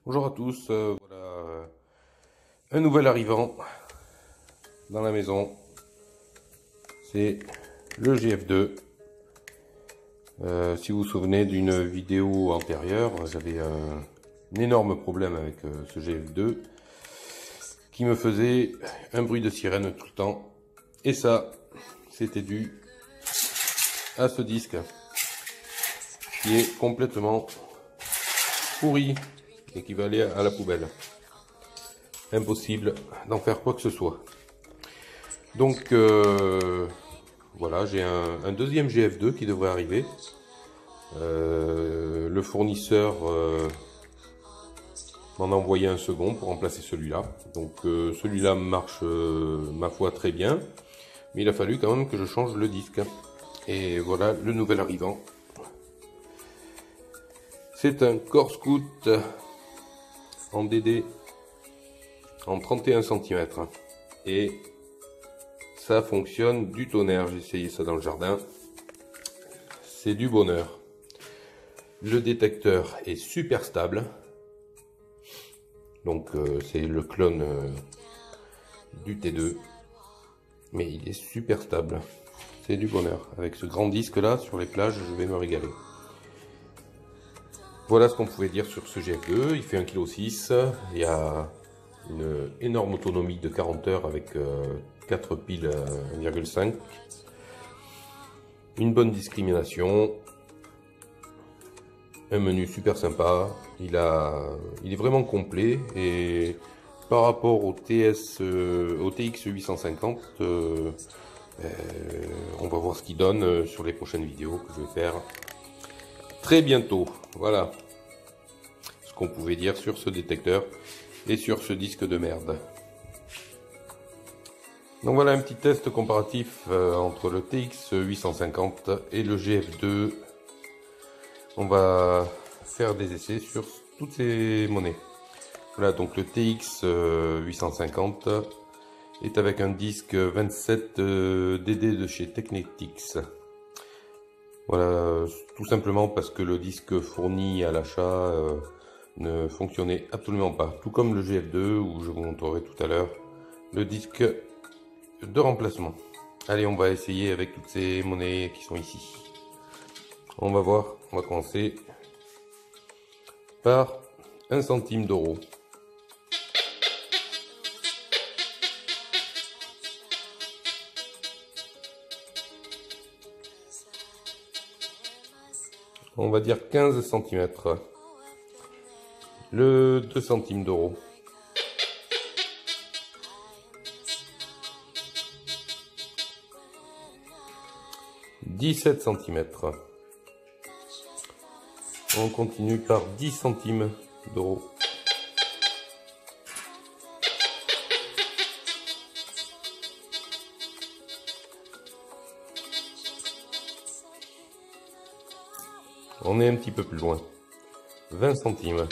Bonjour à tous, voilà un nouvel arrivant dans la maison, c'est le GF2. Si vous vous souvenez d'une vidéo antérieure, j'avais un énorme problème avec ce GF2 qui me faisait un bruit de sirène tout le temps, et ça c'était dû à ce disque qui est complètement pourri et qui va aller à la poubelle. Impossible d'en faire quoi que ce soit. Donc voilà, j'ai un deuxième GF2 qui devrait arriver. Le fournisseur m'en a envoyé un second pour remplacer celui-là. Donc celui-là marche ma foi très bien, mais il a fallu quand même que je change le disque. Et voilà le nouvel arrivant. C'est un Core Scout en DD en 31 cm et ça fonctionne du tonnerre. J'ai essayé ça dans le jardin, c'est du bonheur. Le détecteur est super stable, donc c'est le clone du T2, mais il est super stable, c'est du bonheur. Avec ce grand disque là sur les plages, je vais me régaler. Voilà ce qu'on pouvait dire sur ce GF2. Il fait 1,6 kg, il y a une énorme autonomie de 40 heures avec 4 piles 1,5. Une bonne discrimination, un menu super sympa, il est vraiment complet, et par rapport au TX 850, on va voir ce qu'il donne sur les prochaines vidéos que je vais faire très bientôt. Voilà ce qu'on pouvait dire sur ce détecteur et sur ce disque de merde. Donc voilà un petit test comparatif entre le TX 850 et le GF2. On va faire des essais sur toutes ces monnaies. Voilà, donc le TX 850 est avec un disque 27 DD de chez Technetics. Voilà, tout simplement parce que le disque fourni à l'achat ne fonctionnait absolument pas. Tout comme le GF2, où je vous montrerai tout à l'heure le disque de remplacement. Allez, on va essayer avec toutes ces monnaies qui sont ici. On va voir, on va commencer par 1 centime d'euro. On va dire 15 cm. Le 2 centimes d'euro. « 17 cm. On continue par 10 centimes d'euro. On est un petit peu plus loin. 20 centimes.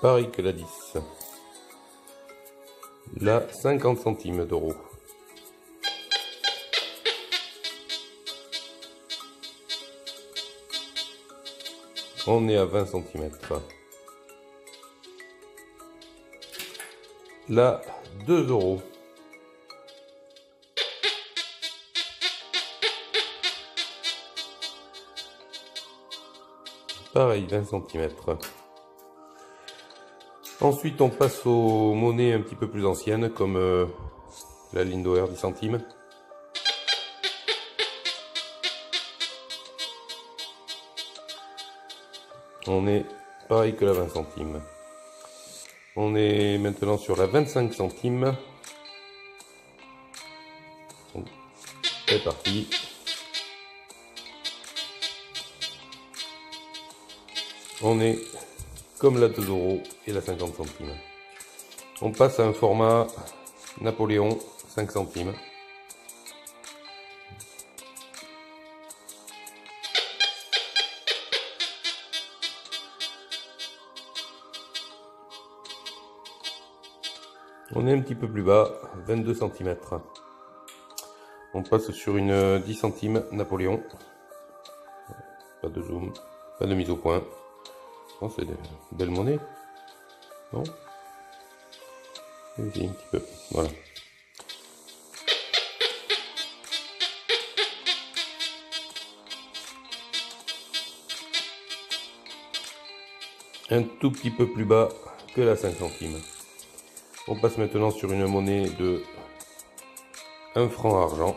Pareil que la 10. Là, 50 centimes d'euros. On est à 20 cm. Là, 2 euros. Pareil, 20 cm. Ensuite, on passe aux monnaies un petit peu plus anciennes, comme la Lindauer 10 centimes. On est pareil que la 20 centimes. On est maintenant sur la 25 centimes. C'est parti. on est comme la 2 € et la 50 centimes. On passe à un format Napoléon 5 centimes. On est un petit peu plus bas, 22 cm. On passe sur une 10 centimes Napoléon. Pas de zoom, pas de mise au point. Oh, c'est une belle monnaie, non? Oui, un petit peu, voilà. Un tout petit peu plus bas que la 5 centimes. On passe maintenant sur une monnaie de 1 franc argent.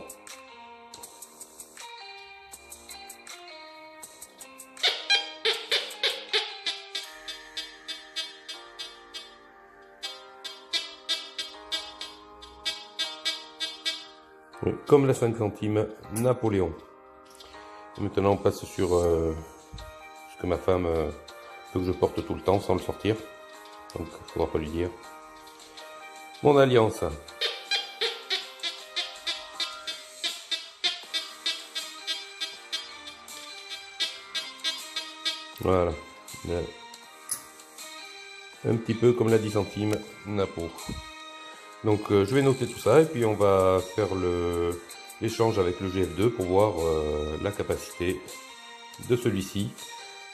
Comme la 5 centimes Napoléon. Et maintenant on passe sur ce que ma femme veut que je porte tout le temps sans le sortir. Donc il ne faudra pas lui dire. Mon alliance. Voilà. Un petit peu comme la 10 centimes Napo. Donc je vais noter tout ça et puis on va faire l'échange avec le GF2 pour voir la capacité de celui-ci.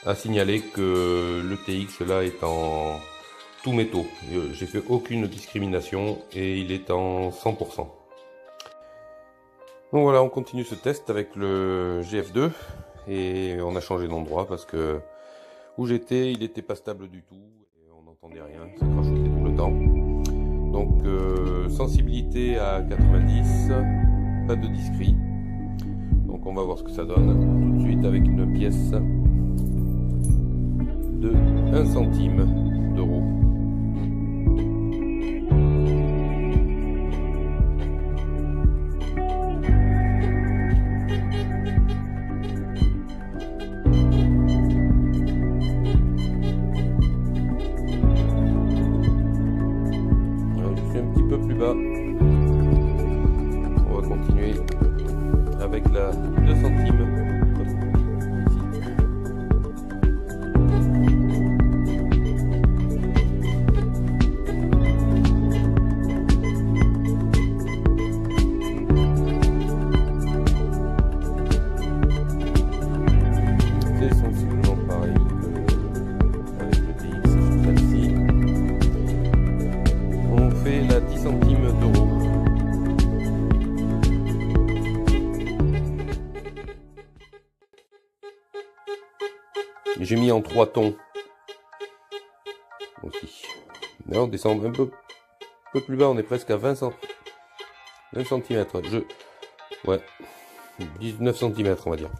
À signaler que le TX là est en tout métaux. J'ai fait aucune discrimination et il est en 100%. Donc voilà, on continue ce test avec le GF2 et on a changé d'endroit parce que où j'étais, il n'était pas stable du tout et on n'entendait rien, ça crachotait tout le temps. Donc sensibilité à 90, pas de discret. Donc on va voir ce que ça donne tout de suite avec une pièce de 1 centime d'euro. Je suis un petit peu plus bas. On va continuer avec la 2 centimes. La 10 centimes d'euros. J'ai mis en 3 tons aussi. Là on descend un peu plus bas, on est presque à 20 cm. Ouais, 19 cm on va dire.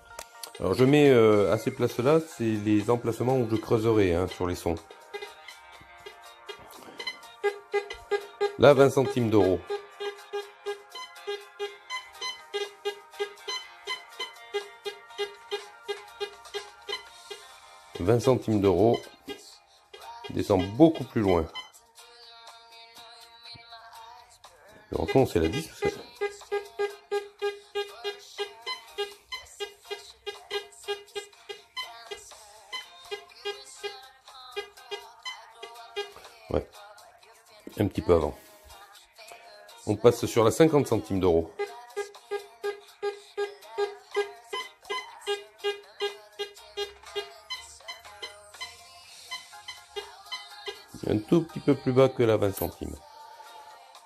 Alors je mets à ces places là, c'est les emplacements où je creuserai hein, sur les sons. Là, 20 centimes d'euros. « 20 centimes d'euros. Descend beaucoup plus loin. Le recompte, c'est la 10 ou ça ? Ouais. Un petit peu avant. On passe sur la 50 centimes d'euros. Un tout petit peu plus bas que la 20 centimes.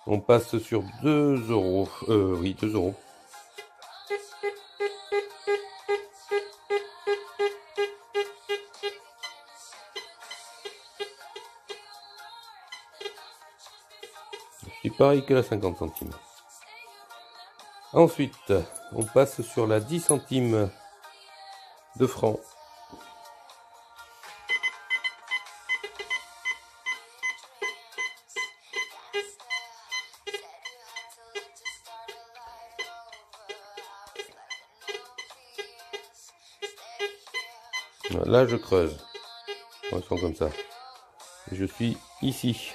On passe sur 2 euros. Oui, 2 euros. C'est pareil que la 50 centimes. Ensuite, on passe sur la 10 centimes de francs. Là, je creuse. Ils sont comme ça. Je suis ici.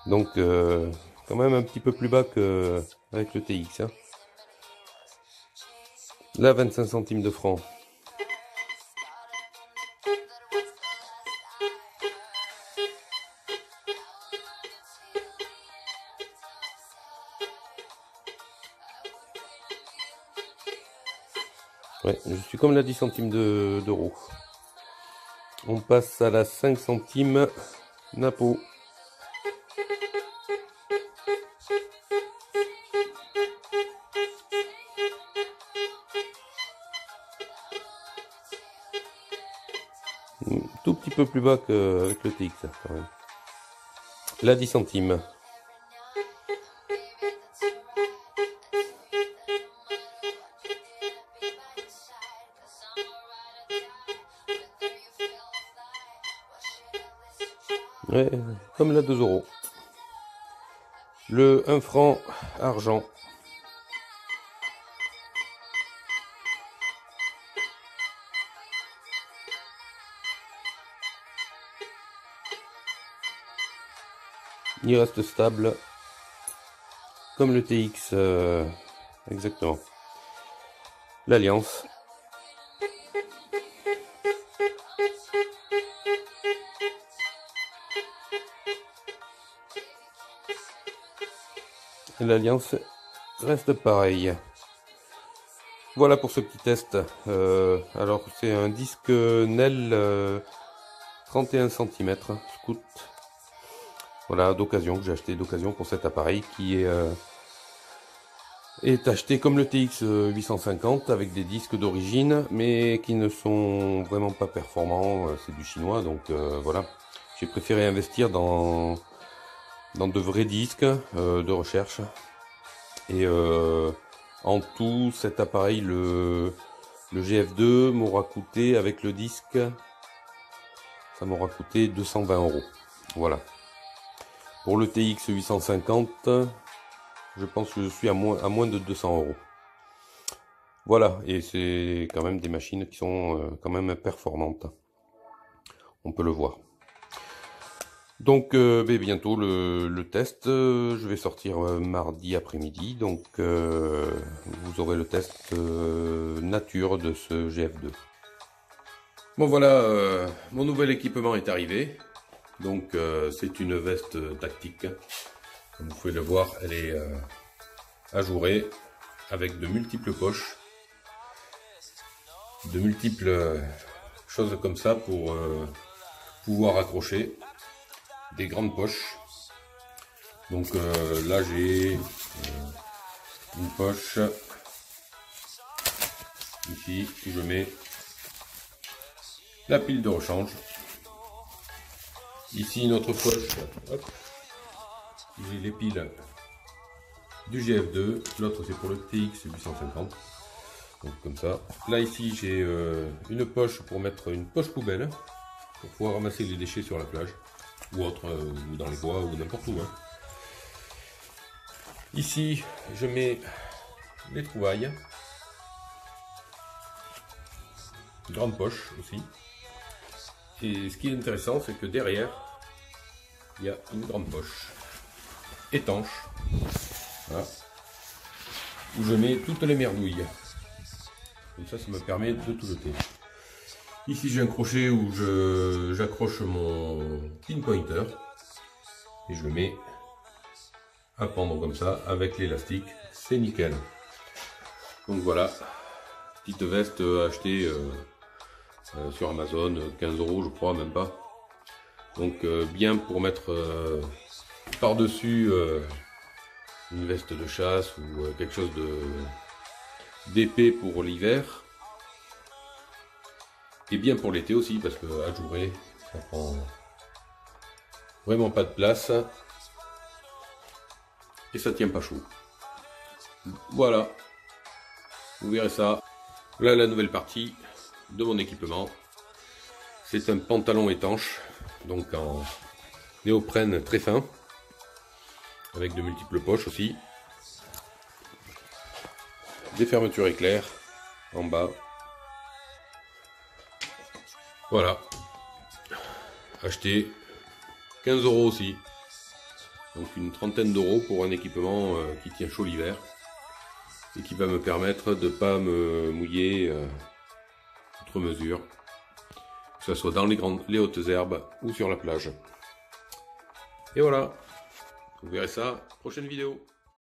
Donc quand même un petit peu plus bas qu'avec le TX. Hein. Là, 25 centimes de franc. Ouais, je suis comme la 10 centimes d'euros. On passe à la 5 centimes Napo. Tout petit peu plus bas qu'avec le TX quand même. La 10 centimes. Ouais, comme la 2 euros. Le 1 franc argent. Il reste stable. Comme le TX, exactement. L'Alliance. L'Alliance reste pareil. Voilà pour ce petit test. Alors c'est un disque Nel 31 cm Scout. Voilà, d'occasion, que j'ai acheté d'occasion pour cet appareil qui est acheté comme le TX 850 avec des disques d'origine mais qui ne sont vraiment pas performants. C'est du chinois, donc voilà. J'ai préféré investir dans de vrais disques de recherche. Et en tout, cet appareil, le GF2, m'aura coûté avec le disque, ça m'aura coûté 220 €. Voilà. Pour le TX 850, je pense que je suis à moins de 200 €. Voilà, et c'est quand même des machines qui sont quand même performantes. On peut le voir. Donc bientôt le test, je vais sortir mardi après-midi, donc vous aurez le test nature de ce GF2. Bon voilà, mon nouvel équipement est arrivé, donc c'est une veste tactique, comme vous pouvez le voir, elle est ajourée avec de multiples poches, de multiples choses comme ça pour pouvoir accrocher. Des grandes poches. Donc là j'ai une poche ici où je mets la pile de rechange. Ici une autre poche, j'ai les piles du GF2, l'autre c'est pour le TX 850. Donc comme ça. Là ici j'ai une poche pour mettre une poche poubelle pour pouvoir ramasser les déchets sur la plage. Ou autre, ou dans les bois, ou n'importe où. Hein. Ici, je mets les trouvailles. Grande poche aussi. Et ce qui est intéressant, c'est que derrière, il y a une grande poche étanche. Voilà, où je mets toutes les merdouilles. Comme ça me permet de tout jeter. Ici j'ai un crochet où j'accroche mon pinpointer et je le mets à pendre comme ça avec l'élastique, c'est nickel. Donc voilà, petite veste achetée sur Amazon, 15 € je crois, même pas. Donc bien pour mettre par-dessus une veste de chasse ou quelque chose d'épais pour l'hiver. Et bien pour l'été aussi, parce que ajouré, ça prend vraiment pas de place et ça tient pas chaud. Voilà, vous verrez ça. Voilà la nouvelle partie de mon équipement. C'est un pantalon étanche, donc en néoprène très fin, avec de multiples poches aussi. Des fermetures éclairs en bas. Voilà. Acheté 15 € aussi. Donc une trentaine d'euros pour un équipement qui tient chaud l'hiver. Et qui va me permettre de ne pas me mouiller outre mesure. Que ce soit dans les hautes herbes ou sur la plage. Et voilà. Vous verrez ça, prochaine vidéo.